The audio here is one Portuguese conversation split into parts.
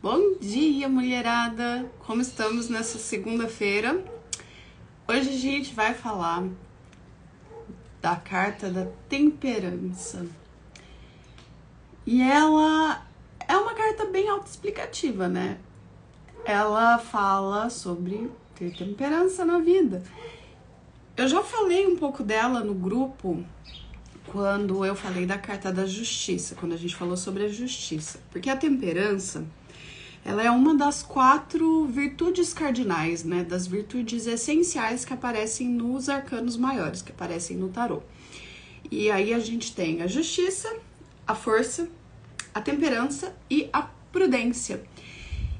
Bom dia, mulherada! Como estamos nessa segunda-feira? Hoje a gente vai falar da carta da temperança. E ela é uma carta bem autoexplicativa, né? Ela fala sobre ter temperança na vida. Eu já falei um pouco dela no grupo quando eu falei da carta da justiça, quando a gente falou sobre a justiça. Porque a temperança, ela é uma das 4 virtudes cardinais, né? Das virtudes essenciais que aparecem nos arcanos maiores, que aparecem no tarô. E aí a gente tem a justiça, a força, a temperança e a prudência.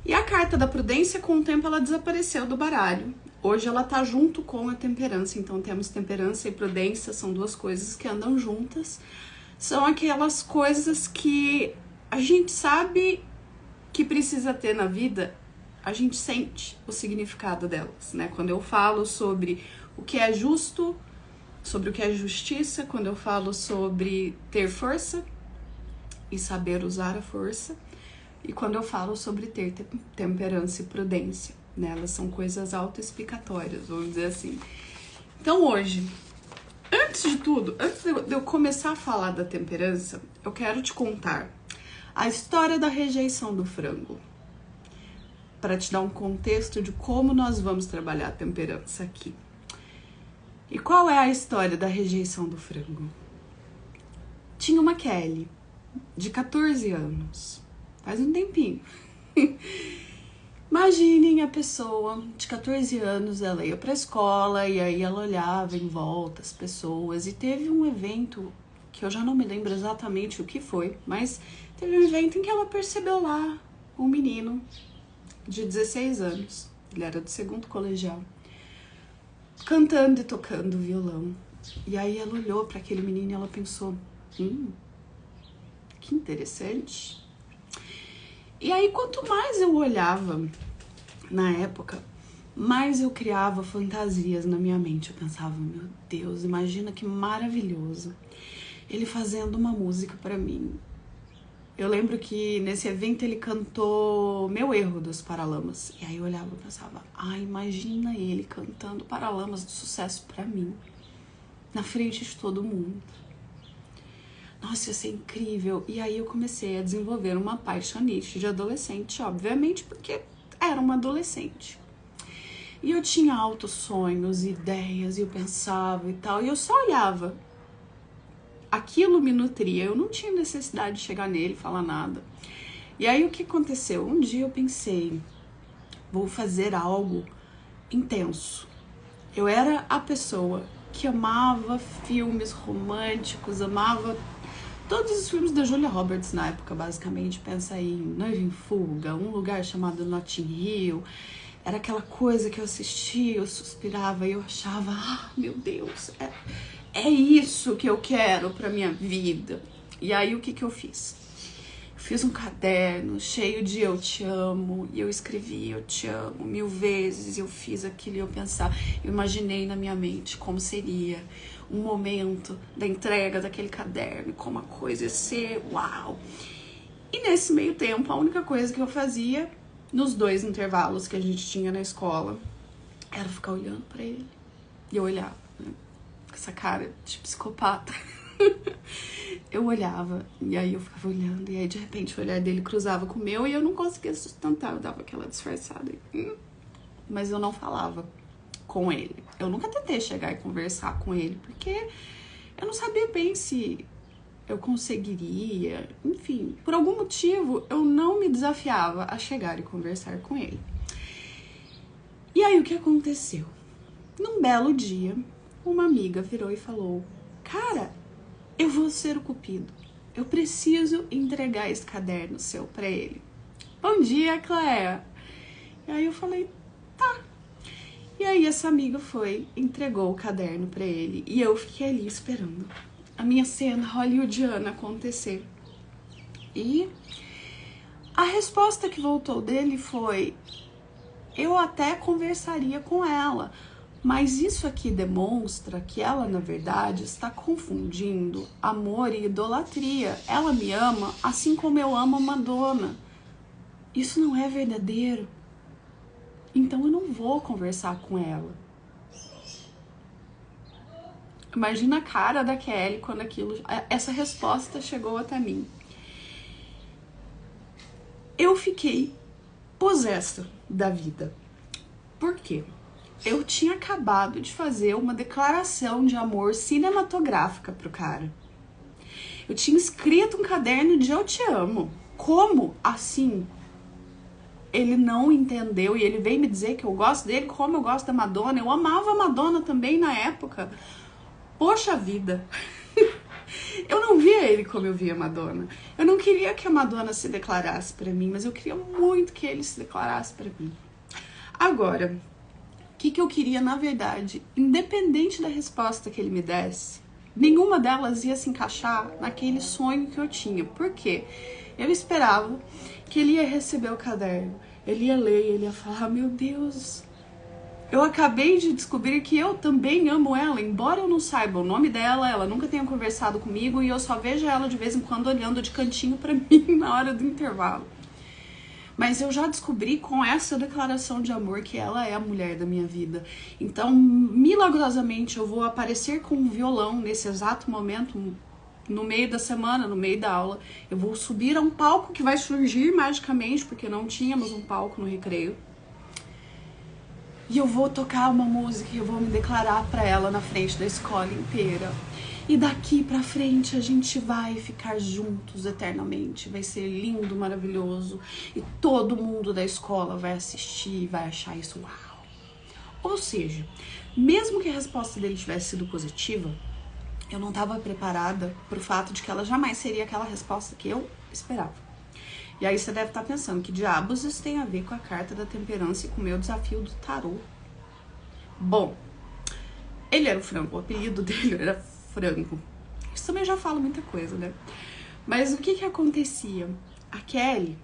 E a carta da prudência, com o tempo, ela desapareceu do baralho. Hoje ela tá junto com a temperança, então temos temperança e prudência, são 2 coisas que andam juntas. São aquelas coisas que a gente sabe que precisa ter na vida, a gente sente o significado delas, né? Quando eu falo sobre o que é justo, sobre o que é justiça, quando eu falo sobre ter força e saber usar a força, e quando eu falo sobre ter temperança e prudência, né? Elas são coisas autoexplicatórias, vamos dizer assim. Então hoje, antes de tudo, antes de eu começar a falar da temperança, eu quero te contar a história da rejeição do frango, para te dar um contexto de como nós vamos trabalhar a temperança aqui. E qual é a história da rejeição do frango? Tinha uma Kelly, de 14 anos, faz um tempinho. Imaginem a pessoa de 14 anos, ela ia para a escola e aí ela olhava em volta as pessoas e teve um evento que eu já não me lembro exatamente o que foi, mas teve um evento em que ela percebeu lá um menino de 16 anos, ele era do 2º colegial, cantando e tocando violão. E aí ela olhou para aquele menino e ela pensou, que interessante. E aí quanto mais eu olhava na época, mais eu criava fantasias na minha mente. Eu pensava, meu Deus, imagina que maravilhoso ele fazendo uma música pra mim. Eu lembro que nesse evento ele cantou Meu Erro dos Paralamas. E aí eu olhava e pensava, imagina ele cantando Paralamas do Sucesso pra mim, na frente de todo mundo. Nossa, ia ser incrível. E aí eu comecei a desenvolver uma paixonite de adolescente, obviamente, porque era uma adolescente. E eu tinha altos sonhos, ideias, e eu pensava e tal, e eu só olhava. Aquilo me nutria, eu não tinha necessidade de chegar nele e falar nada. E aí o que aconteceu? Um dia eu pensei, vou fazer algo intenso. Eu era a pessoa que amava filmes românticos, amava todos os filmes da Julia Roberts na época, basicamente. Pensa aí em Noiva em Fuga, Um Lugar Chamado Notting Hill. Era aquela coisa que eu assistia, eu suspirava e eu achava, meu Deus, é isso que eu quero pra minha vida. E aí o que eu fiz? Eu fiz um caderno cheio de eu te amo, e eu escrevi eu te amo 1000 vezes, eu fiz aquilo e eu pensava, eu imaginei na minha mente como seria um momento da entrega daquele caderno, como a coisa ia ser, uau! E nesse meio tempo, a única coisa que eu fazia, nos 2 intervalos que a gente tinha na escola, era ficar olhando pra ele. E eu olhava, né? Com essa cara de psicopata. Eu olhava, e aí eu ficava olhando, e aí de repente o olhar dele cruzava com o meu e eu não conseguia sustentar, eu dava aquela disfarçada. Mas eu não falava com ele. Eu nunca tentei chegar e conversar com ele, porque eu não sabia bem se eu conseguiria. Enfim, por algum motivo eu não me desafiava a chegar e conversar com ele. E aí o que aconteceu? Num belo dia, uma amiga virou e falou, cara, eu vou ser o cupido. Eu preciso entregar esse caderno seu pra ele. Bom dia, Cléa. E aí eu falei, tá. E aí essa amiga foi, entregou o caderno pra ele. E eu fiquei ali esperando a minha cena hollywoodiana acontecer. E a resposta que voltou dele foi, eu até conversaria com ela, mas isso aqui demonstra que ela, na verdade, está confundindo amor e idolatria. Ela me ama assim como eu amo a Madonna. isso não é verdadeiro. Então eu não vou conversar com ela. Imagina a cara da Kelly quando essa resposta chegou até mim. Eu fiquei possessa da vida. Por quê? Eu tinha acabado de fazer uma declaração de amor cinematográfica pro cara. Eu tinha escrito um caderno de eu te amo. Como assim? Ele não entendeu e ele veio me dizer que eu gosto dele como eu gosto da Madonna. Eu amava a Madonna também na época. Poxa vida. Eu não via ele como eu via a Madonna. Eu não queria que a Madonna se declarasse pra mim, mas eu queria muito que ele se declarasse pra mim. Agora, o que eu queria, na verdade, independente da resposta que ele me desse, nenhuma delas ia se encaixar naquele sonho que eu tinha. Por quê? Eu esperava que ele ia receber o caderno, ele ia ler, ele ia falar, meu Deus, eu acabei de descobrir que eu também amo ela, embora eu não saiba o nome dela, ela nunca tenha conversado comigo e eu só vejo ela de vez em quando olhando de cantinho pra mim na hora do intervalo. Mas eu já descobri com essa declaração de amor que ela é a mulher da minha vida. Então, milagrosamente, eu vou aparecer com um violão nesse exato momento, no meio da semana, no meio da aula. Eu vou subir a um palco que vai surgir magicamente, porque não tínhamos um palco no recreio. E eu vou tocar uma música e eu vou me declarar pra ela na frente da escola inteira. E daqui pra frente a gente vai ficar juntos eternamente. Vai ser lindo, maravilhoso. E todo mundo da escola vai assistir e vai achar isso uau. Ou seja, mesmo que a resposta dele tivesse sido positiva, eu não estava preparada pro fato de que ela jamais seria aquela resposta que eu esperava. E aí você deve estar pensando, que diabos isso tem a ver com a carta da temperança e com o meu desafio do tarô? Bom, ele era o Frango, o apelido dele era Frango. Isso também já fala muita coisa, né? Mas o que acontecia? A Kelly,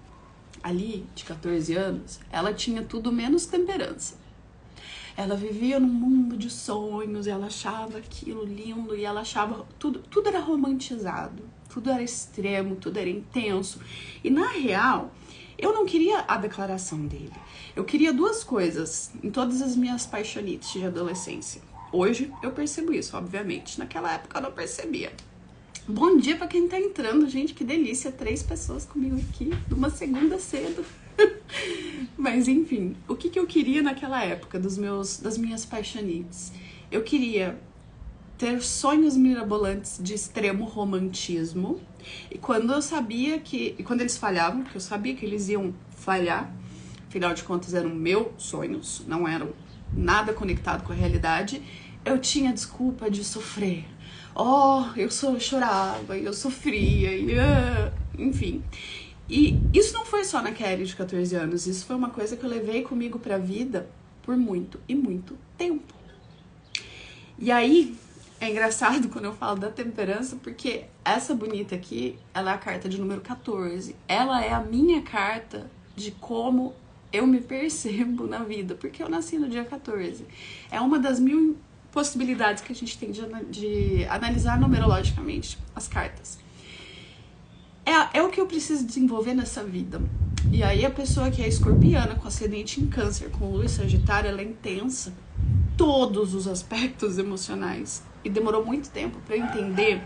ali, de 14 anos, ela tinha tudo menos temperança. Ela vivia num mundo de sonhos, ela achava aquilo lindo e ela achava tudo era romantizado, tudo era extremo, tudo era intenso. E na real, eu não queria a declaração dele. Eu queria duas coisas em todas as minhas paixonites de adolescência. Hoje eu percebo isso, obviamente. Naquela época eu não percebia. Bom dia pra quem tá entrando, gente, que delícia, 3 pessoas comigo aqui, numa segunda cedo. Mas enfim, o que eu queria naquela época das minhas paixonites? Eu queria ter sonhos mirabolantes de extremo romantismo. E quando eles falhavam, porque eu sabia que eles iam falhar, afinal de contas eram meus sonhos, não eram nada conectado com a realidade, eu tinha desculpa de sofrer. Eu chorava, eu sofria, enfim. E isso não foi só na Kelly de 14 anos, isso foi uma coisa que eu levei comigo pra vida por muito e muito tempo. E aí, é engraçado quando eu falo da temperança, porque essa bonita aqui, ela é a carta de número 14. Ela é a minha carta de como eu me percebo na vida, porque eu nasci no dia 14. É uma das 1000 possibilidades que a gente tem de analisar numerologicamente as cartas. É o que eu preciso desenvolver nessa vida. E aí a pessoa que é escorpiana, com ascendente em câncer, com lua e sagitário, ela é intensa em todos os aspectos emocionais. E demorou muito tempo para eu entender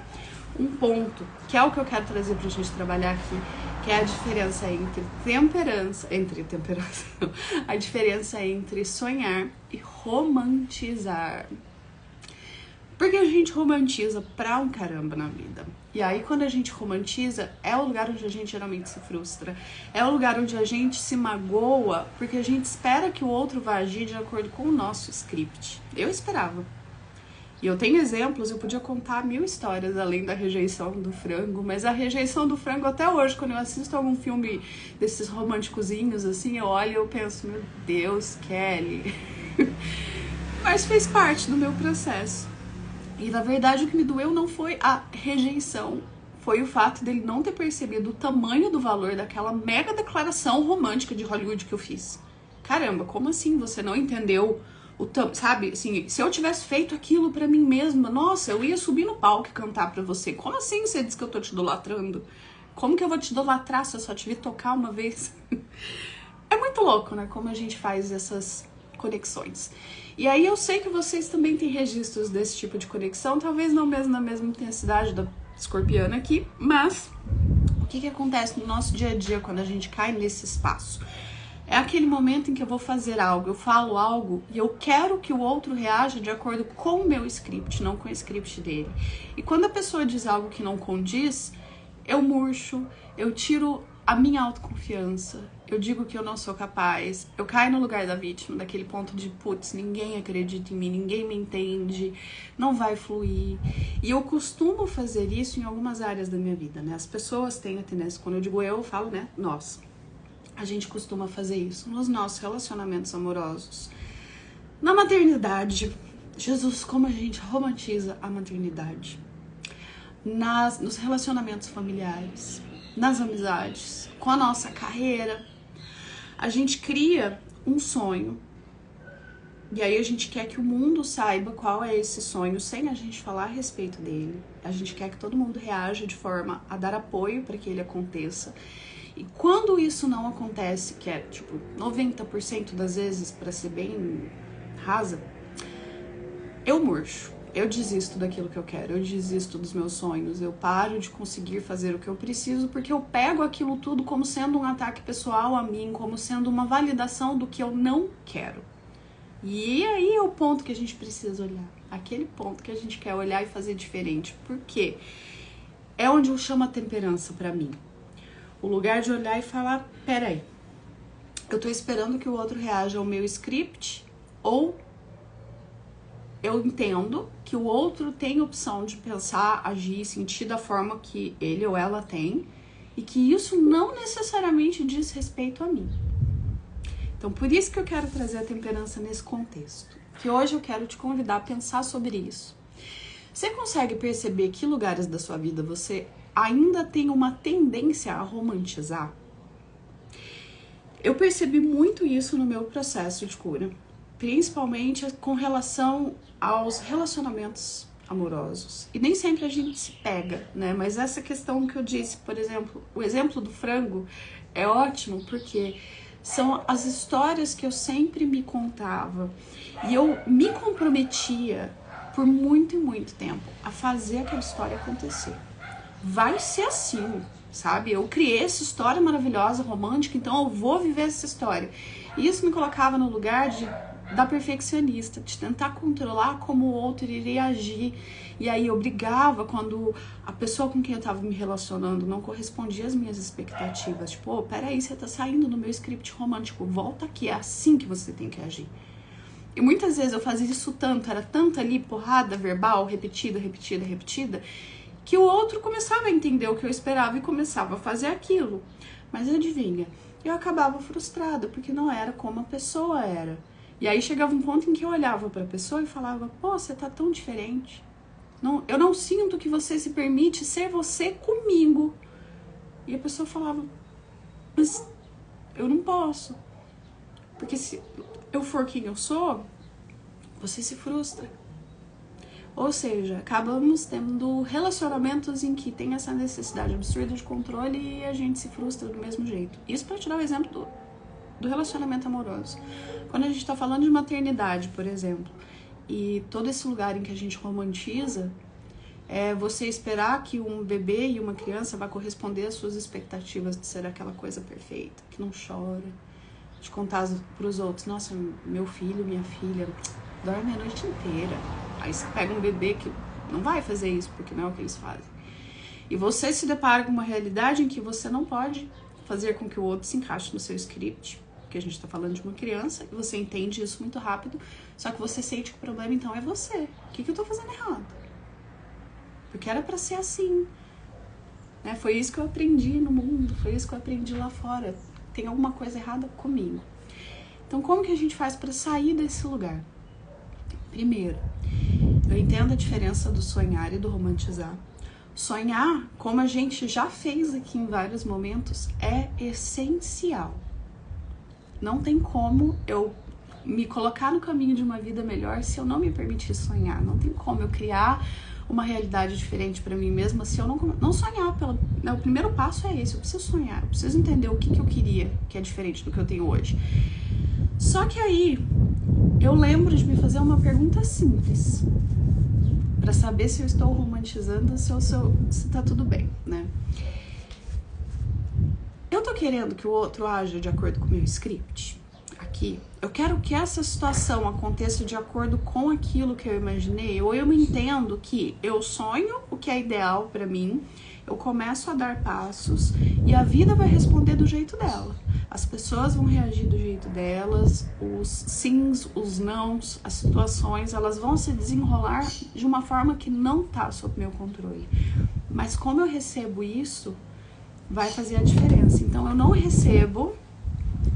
um ponto, que é o que eu quero trazer pra gente trabalhar aqui, que é a diferença a diferença entre sonhar e romantizar. Porque a gente romantiza pra um caramba na vida. E aí, quando a gente romantiza, é o lugar onde a gente geralmente se frustra. É o lugar onde a gente se magoa, porque a gente espera que o outro vá agir de acordo com o nosso script. Eu esperava. E eu tenho exemplos, eu podia contar 1000 histórias além da rejeição do frango, mas a rejeição do frango até hoje, quando eu assisto algum filme desses românticozinhos, assim, eu olho e eu penso, meu Deus, Kelly. Mas fez parte do meu processo. E na verdade o que me doeu não foi a rejeição, foi o fato dele não ter percebido o tamanho do valor daquela mega declaração romântica de Hollywood que eu fiz. Caramba, como assim você não entendeu sabe, assim, se eu tivesse feito aquilo pra mim mesma, nossa, eu ia subir no palco e cantar pra você. Como assim você diz que eu tô te idolatrando? Como que eu vou te idolatrar se eu só te vi tocar uma vez? É muito louco, né? Como a gente faz essas conexões. E aí eu sei que vocês também têm registros desse tipo de conexão, talvez não mesmo na mesma intensidade da escorpiana aqui, mas o que acontece no nosso dia a dia quando a gente cai nesse espaço? É aquele momento em que eu vou fazer algo, eu falo algo e eu quero que o outro reaja de acordo com o meu script, não com o script dele. E quando a pessoa diz algo que não condiz, eu murcho, eu tiro a minha autoconfiança, eu digo que eu não sou capaz, eu caio no lugar da vítima, daquele ponto de, putz, ninguém acredita em mim, ninguém me entende, não vai fluir. E eu costumo fazer isso em algumas áreas da minha vida, né? As pessoas têm a tendência, quando eu digo eu falo, né, nós. A gente costuma fazer isso nos nossos relacionamentos amorosos. Na maternidade, Jesus, como a gente romantiza a maternidade. Nos relacionamentos familiares, nas amizades, com a nossa carreira. A gente cria um sonho. E aí a gente quer que o mundo saiba qual é esse sonho sem a gente falar a respeito dele. A gente quer que todo mundo reaja de forma a dar apoio para que ele aconteça. E quando isso não acontece, que é tipo 90% das vezes, para ser bem rasa, eu murcho, eu desisto daquilo que eu quero, eu desisto dos meus sonhos, eu paro de conseguir fazer o que eu preciso, porque eu pego aquilo tudo como sendo um ataque pessoal a mim, como sendo uma validação do que eu não quero. E aí é o ponto que a gente precisa olhar, aquele ponto que a gente quer olhar e fazer diferente, porque é onde eu chamo a temperança para mim. O lugar de olhar e falar, peraí, eu tô esperando que o outro reaja ao meu script, ou eu entendo que o outro tem opção de pensar, agir, sentir da forma que ele ou ela tem, e que isso não necessariamente diz respeito a mim. Então, por isso que eu quero trazer a temperança nesse contexto, que hoje eu quero te convidar a pensar sobre isso. Você consegue perceber que lugares da sua vida você ainda tem uma tendência a romantizar? Eu percebi muito isso no meu processo de cura, principalmente com relação aos relacionamentos amorosos. E nem sempre a gente se pega, né? Mas essa questão que eu disse, por exemplo, o exemplo do frango é ótimo porque são as histórias que eu sempre me contava e eu me comprometia por muito e muito tempo a fazer aquela história acontecer. Vai ser assim, sabe? Eu criei essa história maravilhosa, romântica, então eu vou viver essa história. E isso me colocava no lugar da perfeccionista, de tentar controlar como o outro iria agir. E aí eu brigava quando a pessoa com quem eu tava me relacionando não correspondia às minhas expectativas. Tipo, oh, peraí, você tá saindo do meu script romântico, volta aqui, é assim que você tem que agir. E muitas vezes eu fazia isso tanto, era tanta ali porrada verbal, repetida, que o outro começava a entender o que eu esperava e começava a fazer aquilo. Mas adivinha, eu acabava frustrada, porque não era como a pessoa era. E aí chegava um ponto em que eu olhava para a pessoa e falava, pô, você tá tão diferente. Não, eu não sinto que você se permite ser você comigo. E a pessoa falava, mas eu não posso. Porque se eu for quem eu sou, você se frustra. Ou seja, acabamos tendo relacionamentos em que tem essa necessidade absurda de controle e a gente se frustra do mesmo jeito. Isso para te dar o exemplo do relacionamento amoroso. Quando a gente está falando de maternidade, por exemplo, e todo esse lugar em que a gente romantiza, é você esperar que um bebê e uma criança vá corresponder às suas expectativas de ser aquela coisa perfeita, que não chora, de contar para os outros, nossa, meu filho, minha filha dorme a noite inteira. Aí você pega um bebê que não vai fazer isso, porque não é o que eles fazem. E você se depara com uma realidade em que você não pode fazer com que o outro se encaixe no seu script, porque a gente está falando de uma criança, e você entende isso muito rápido, só que você sente que o problema então é você. O que eu tô fazendo errado? Porque era pra ser assim. Né? Foi isso que eu aprendi no mundo, foi isso que eu aprendi lá fora. Tem alguma coisa errada comigo. Então, como que a gente faz para sair desse lugar? Primeiro, eu entendo a diferença do sonhar e do romantizar. Sonhar, como a gente já fez aqui em vários momentos, é essencial. Não tem como eu me colocar no caminho de uma vida melhor se eu não me permitir sonhar. Não tem como eu criar uma realidade diferente pra mim mesma se eu não sonhar né, o primeiro passo é esse, eu preciso sonhar, eu preciso entender o que eu queria, que é diferente do que eu tenho hoje. Só que aí, eu lembro de me fazer uma pergunta simples, pra saber se eu estou romantizando se tá tudo bem, né? Eu tô querendo que o outro aja de acordo com o meu script aqui. Eu quero que essa situação aconteça de acordo com aquilo que eu imaginei, ou eu me entendo que eu sonho o que é ideal pra mim, eu começo a dar passos e a vida vai responder do jeito dela. As pessoas vão reagir do jeito delas, os sims, os nãos, as situações, elas vão se desenrolar de uma forma que não tá sob meu controle. Mas como eu recebo isso, vai fazer a diferença. Então eu não recebo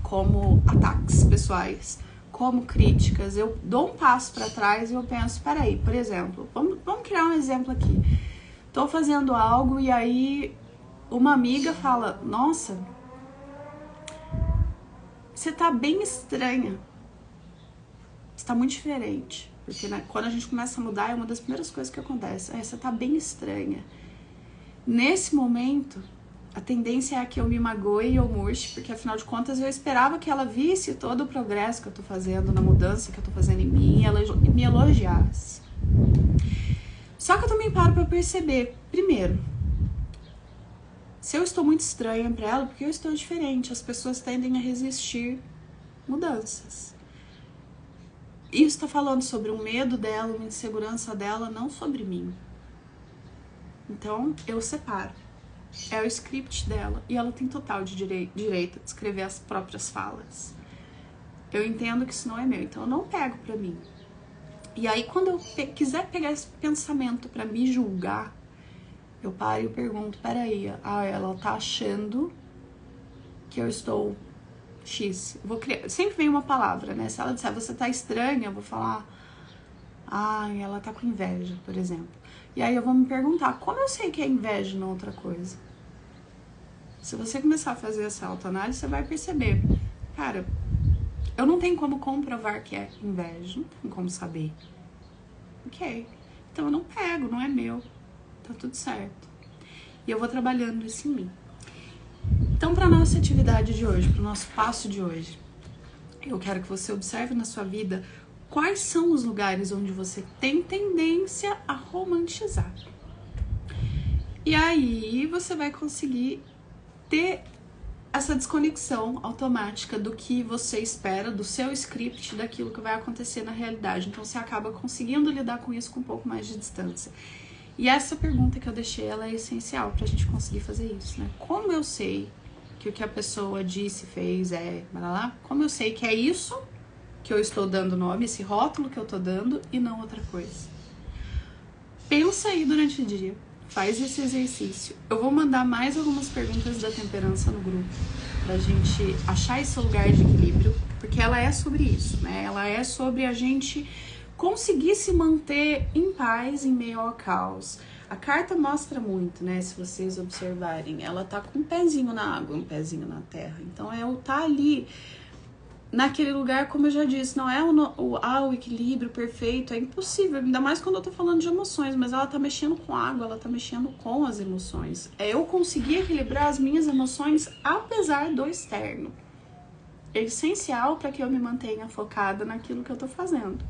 como ataques pessoais, como críticas. Eu dou um passo para trás e eu penso, peraí, por exemplo, vamos criar um exemplo aqui. Tô fazendo algo e aí uma amiga fala, nossa, você tá bem estranha, você tá muito diferente. Porque né, quando a gente começa a mudar, é uma das primeiras coisas que acontece. Você tá bem estranha. Nesse momento, a tendência é que eu me magoe e eu murche, porque afinal de contas eu esperava que ela visse todo o progresso que eu tô fazendo, na mudança que eu tô fazendo em mim, e ela me elogiasse. Só que eu também paro pra perceber, primeiro, se eu estou muito estranha pra ela, porque eu estou diferente, as pessoas tendem a resistir mudanças. Isso tá falando sobre um medo dela, uma insegurança dela, não sobre mim. Então, eu separo. É o script dela e ela tem total direito de escrever as próprias falas. Eu entendo que isso não é meu, então eu não pego pra mim. E aí, quando eu quiser pegar esse pensamento pra me julgar, eu paro e eu pergunto, peraí, ela tá achando que eu estou X. Eu vou criar, sempre vem uma palavra, né? Se ela disser, você tá estranha, eu vou falar, ela tá com inveja, por exemplo. E aí eu vou me perguntar, como eu sei que é inveja e não outra coisa? Se você começar a fazer essa autoanálise, você vai perceber, cara, eu não tenho como comprovar que é inveja, não tenho como saber. Ok, então eu não pego, não é meu. Tá tudo certo. E eu vou trabalhando isso em mim. Então, para nossa atividade de hoje, para o nosso passo de hoje, eu quero que você observe na sua vida quais são os lugares onde você tem tendência a romantizar. E aí você vai conseguir ter essa desconexão automática do que você espera, do seu script, daquilo que vai acontecer na realidade. Então você acaba conseguindo lidar com isso com um pouco mais de distância. E essa pergunta que eu deixei, ela é essencial pra gente conseguir fazer isso, né? Como eu sei que o que a pessoa disse, fez, como eu sei que é isso que eu estou dando nome, esse rótulo que eu tô dando e não outra coisa? Pensa aí durante o dia, faz esse exercício. Eu vou mandar mais algumas perguntas da temperança no grupo pra gente achar esse lugar de equilíbrio, porque ela é sobre isso, né? Ela é sobre a gente conseguir se manter em paz em meio ao caos. A carta mostra muito, né? Se vocês observarem, ela tá com um pezinho na água, um pezinho na terra. Então é o tá ali naquele lugar, como eu já disse, não é o equilíbrio perfeito, é impossível, ainda mais quando eu tô falando de emoções, mas ela tá mexendo com água, ela tá mexendo com as emoções. É eu conseguir equilibrar as minhas emoções apesar do externo. É essencial para que eu me mantenha focada naquilo que eu tô fazendo.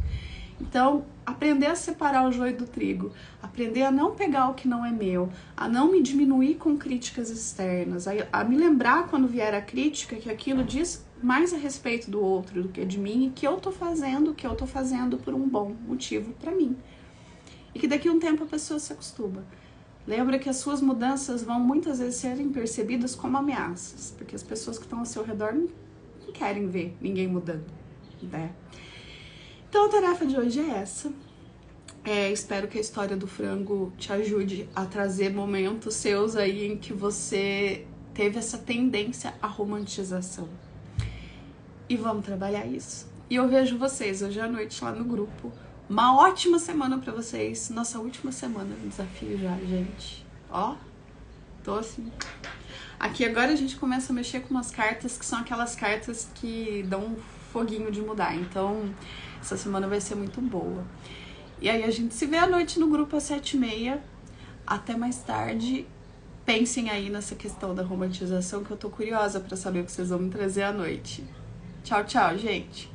Então, aprender a separar o joio do trigo, aprender a não pegar o que não é meu, a não me diminuir com críticas externas, a me lembrar quando vier a crítica que aquilo diz mais a respeito do outro do que de mim e que eu tô fazendo o que eu tô fazendo por um bom motivo pra mim. E que daqui a um tempo a pessoa se acostuma. Lembra que as suas mudanças vão muitas vezes serem percebidas como ameaças, porque as pessoas que estão ao seu redor não querem ver ninguém mudando, né? Então a tarefa de hoje é essa. Espero que a história do frango te ajude a trazer momentos seus aí em que você teve essa tendência à romantização. E vamos trabalhar isso. E eu vejo vocês hoje à noite lá no grupo. Uma ótima semana pra vocês. Nossa última semana do desafio já, gente. Ó, tô assim. Aqui agora a gente começa a mexer com umas cartas que são aquelas cartas que dão um foguinho de mudar. Então, essa semana vai ser muito boa. E aí a gente se vê à noite no grupo às 7h30. Até mais tarde. Pensem aí nessa questão da romantização, que eu tô curiosa pra saber o que vocês vão me trazer à noite. Tchau, tchau, gente!